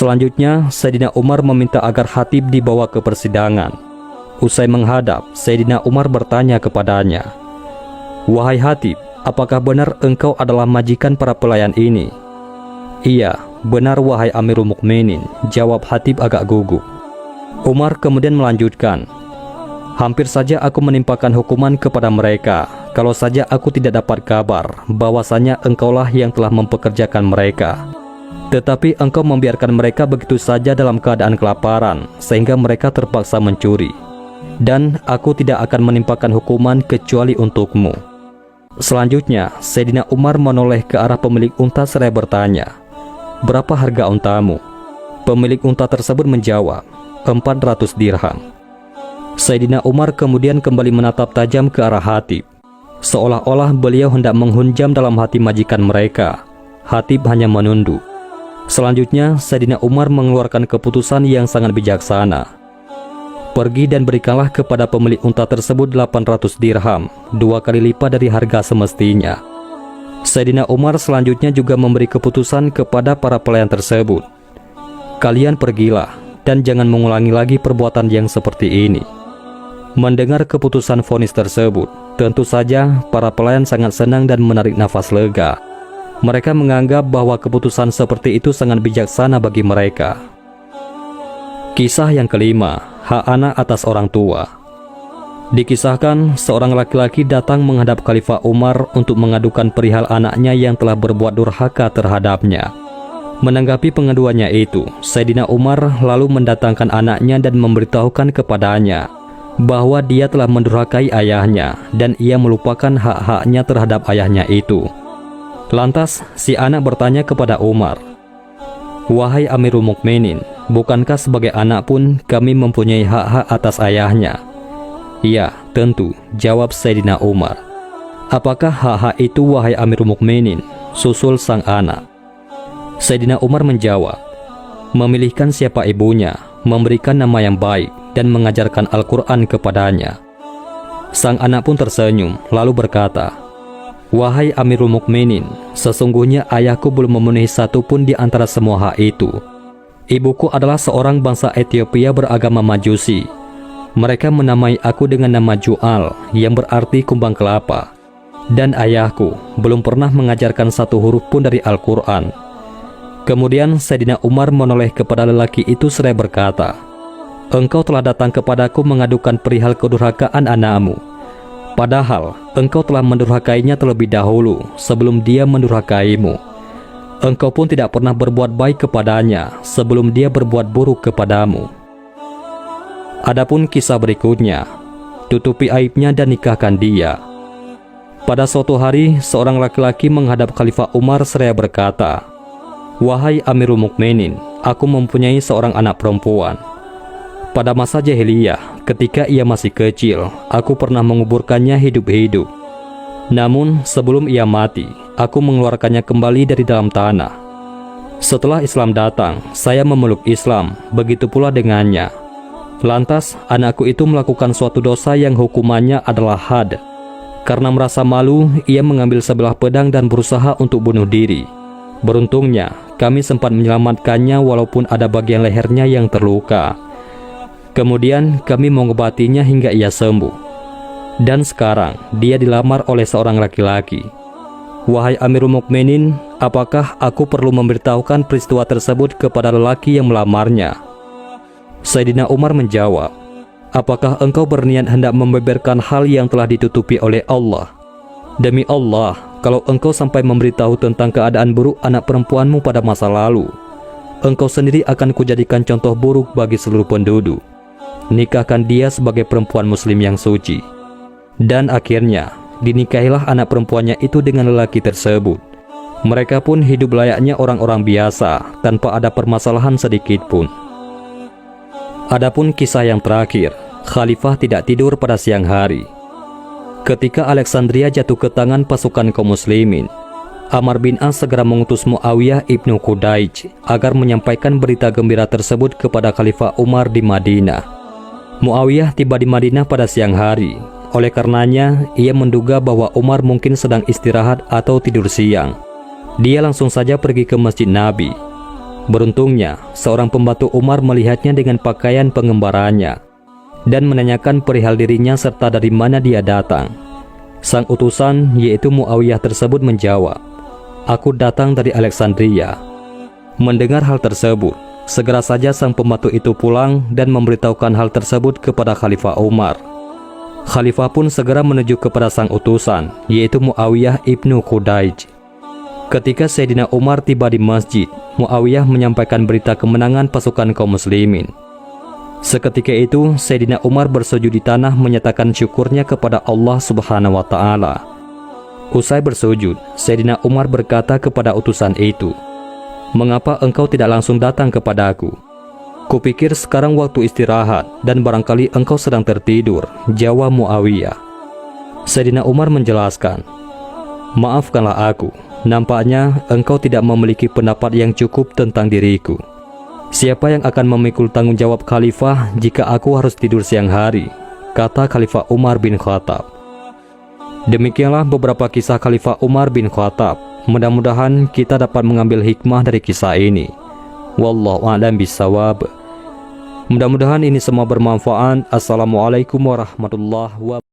Selanjutnya, Sayyidina Umar meminta agar Hatib dibawa ke persidangan. Usai menghadap, Sayyidina Umar bertanya kepadanya, "Wahai Hatib, apakah benar engkau adalah majikan para pelayan ini?" "Iya, benar wahai Amirul Mukminin," jawab Hatib agak gugup. Umar kemudian melanjutkan, "Hampir saja aku menimpakan hukuman kepada mereka, kalau saja aku tidak dapat kabar bahwasanya engkaulah yang telah mempekerjakan mereka. Tetapi engkau membiarkan mereka begitu saja dalam keadaan kelaparan, sehingga mereka terpaksa mencuri. Dan aku tidak akan menimpakan hukuman kecuali untukmu." Selanjutnya, Sayyidina Umar menoleh ke arah pemilik unta seraya bertanya, "Berapa harga untamu?" Pemilik unta tersebut menjawab, 400 dirham. Sayyidina Umar kemudian kembali menatap tajam ke arah Hatib, seolah-olah beliau hendak menghunjam dalam hati majikan mereka. Hatib hanya menunduk. Selanjutnya, Sayyidina Umar mengeluarkan keputusan yang sangat bijaksana. "Pergi dan berikanlah kepada pemilik unta tersebut 800 dirham, 2 kali lipat dari harga semestinya." Sayyidina Umar selanjutnya juga memberi keputusan kepada para pelayan tersebut, "Kalian pergilah dan jangan mengulangi lagi perbuatan yang seperti ini." Mendengar keputusan vonis tersebut, tentu saja para pelayan sangat senang dan menarik nafas lega. Mereka menganggap bahwa keputusan seperti itu sangat bijaksana bagi mereka. Kisah yang kelima, hak anak atas orang tua. Dikisahkan, seorang laki-laki datang menghadap Khalifah Umar untuk mengadukan perihal anaknya yang telah berbuat durhaka terhadapnya. Menanggapi pengaduannya itu, Sayyidina Umar lalu mendatangkan anaknya dan memberitahukan kepadanya bahwa dia telah mendurhakai ayahnya dan ia melupakan hak-haknya terhadap ayahnya itu. Lantas, si anak bertanya kepada Umar, "Wahai Amirul Mukminin, bukankah sebagai anak pun kami mempunyai hak-hak atas ayahnya?" "Iya, tentu," jawab Sayyidina Umar. "Apakah hak-hak itu wahai Amirul Mukminin?" susul sang anak. Sayyidina Umar menjawab, "Memilihkan siapa ibunya, memberikan nama yang baik, dan mengajarkan Al-Quran kepadanya." Sang anak pun tersenyum, lalu berkata, "Wahai Amirul Mukminin, sesungguhnya ayahku belum memenuhi satu pun di antara semua hak itu. Ibuku adalah seorang bangsa Ethiopia beragama Majusi. Mereka menamai aku dengan nama Ju'al, yang berarti kumbang kelapa. Dan ayahku belum pernah mengajarkan satu huruf pun dari Al-Quran." Kemudian Sayyidina Umar menoleh kepada lelaki itu seraya berkata, "Engkau telah datang kepadaku mengadukan perihal kedurhakaan anakmu. Padahal engkau telah mendurhakainya terlebih dahulu sebelum dia mendurhakaimu. Engkau pun tidak pernah berbuat baik kepadanya sebelum dia berbuat buruk kepadamu. Adapun kisah berikutnya, tutupi aibnya dan nikahkan dia." Pada suatu hari, seorang laki-laki menghadap Khalifah Umar seraya berkata, "Wahai Amirul Mukminin, aku mempunyai seorang anak perempuan. Pada masa jahiliyah, ketika ia masih kecil, aku pernah menguburkannya hidup-hidup. Namun, sebelum ia mati, aku mengeluarkannya kembali dari dalam tanah. Setelah Islam datang, saya memeluk Islam, begitu pula dengannya. Lantas, anakku itu melakukan suatu dosa yang hukumannya adalah had. Karena merasa malu, ia mengambil sebelah pedang dan berusaha untuk bunuh diri. Beruntungnya, kami sempat menyelamatkannya walaupun ada bagian lehernya yang terluka. Kemudian kami mengobatinya hingga ia sembuh. Dan sekarang dia dilamar oleh seorang laki-laki. Wahai Amirul Mukminin, apakah aku perlu memberitahukan peristiwa tersebut kepada lelaki yang melamarnya?" Sayyidina Umar menjawab, "Apakah engkau berniat hendak membeberkan hal yang telah ditutupi oleh Allah? Demi Allah, kalau engkau sampai memberitahu tentang keadaan buruk anak perempuanmu pada masa lalu, engkau sendiri akan kujadikan contoh buruk bagi seluruh penduduk. Nikahkan dia sebagai perempuan muslim yang suci." Dan akhirnya dinikahilah anak perempuannya itu dengan lelaki tersebut. Mereka pun hidup layaknya orang-orang biasa tanpa ada permasalahan sedikit pun. Adapun kisah yang terakhir, Khalifah tidak tidur pada siang hari. Ketika Alexandria jatuh ke tangan pasukan kaum muslimin, Amr bin As segera mengutus Muawiyah ibnu Qudaij agar menyampaikan berita gembira tersebut kepada Khalifah Umar di Madinah. Muawiyah tiba di Madinah pada siang hari. Oleh karenanya, ia menduga bahwa Umar mungkin sedang istirahat atau tidur siang. Dia langsung saja pergi ke Masjid Nabi. Beruntungnya, seorang pembantu Umar melihatnya dengan pakaian pengembaranya dan menanyakan perihal dirinya serta dari mana dia datang. Sang utusan, yaitu Muawiyah tersebut menjawab, "Aku datang dari Alexandria." Mendengar hal tersebut, segera saja sang pembantu itu pulang dan memberitahukan hal tersebut kepada Khalifah Umar. Khalifah pun segera menuju kepada sang utusan, yaitu Muawiyah ibnu Khudaij. Ketika Sayyidina Umar tiba di masjid, Muawiyah menyampaikan berita kemenangan pasukan kaum muslimin. Seketika itu, Sayyidina Umar bersujud di tanah menyatakan syukurnya kepada Allah Subhanahu wa Ta'ala. Usai bersujud, Sayyidina Umar berkata kepada utusan itu, "Mengapa engkau tidak langsung datang kepadaku? Kupikir sekarang waktu istirahat dan barangkali engkau sedang tertidur," jawab Muawiyah. Sayyidina Umar menjelaskan, "Maafkanlah aku, nampaknya engkau tidak memiliki pendapat yang cukup tentang diriku. Siapa yang akan memikul tanggung jawab khalifah jika aku harus tidur siang hari?" kata Khalifah Umar bin Khattab. Demikianlah beberapa kisah Khalifah Umar bin Khattab. Mudah-mudahan kita dapat mengambil hikmah dari kisah ini. Wallahu a'lam bishawab. Mudah-mudahan ini semua bermanfaat. Assalamualaikum warahmatullahi wabarakatuh.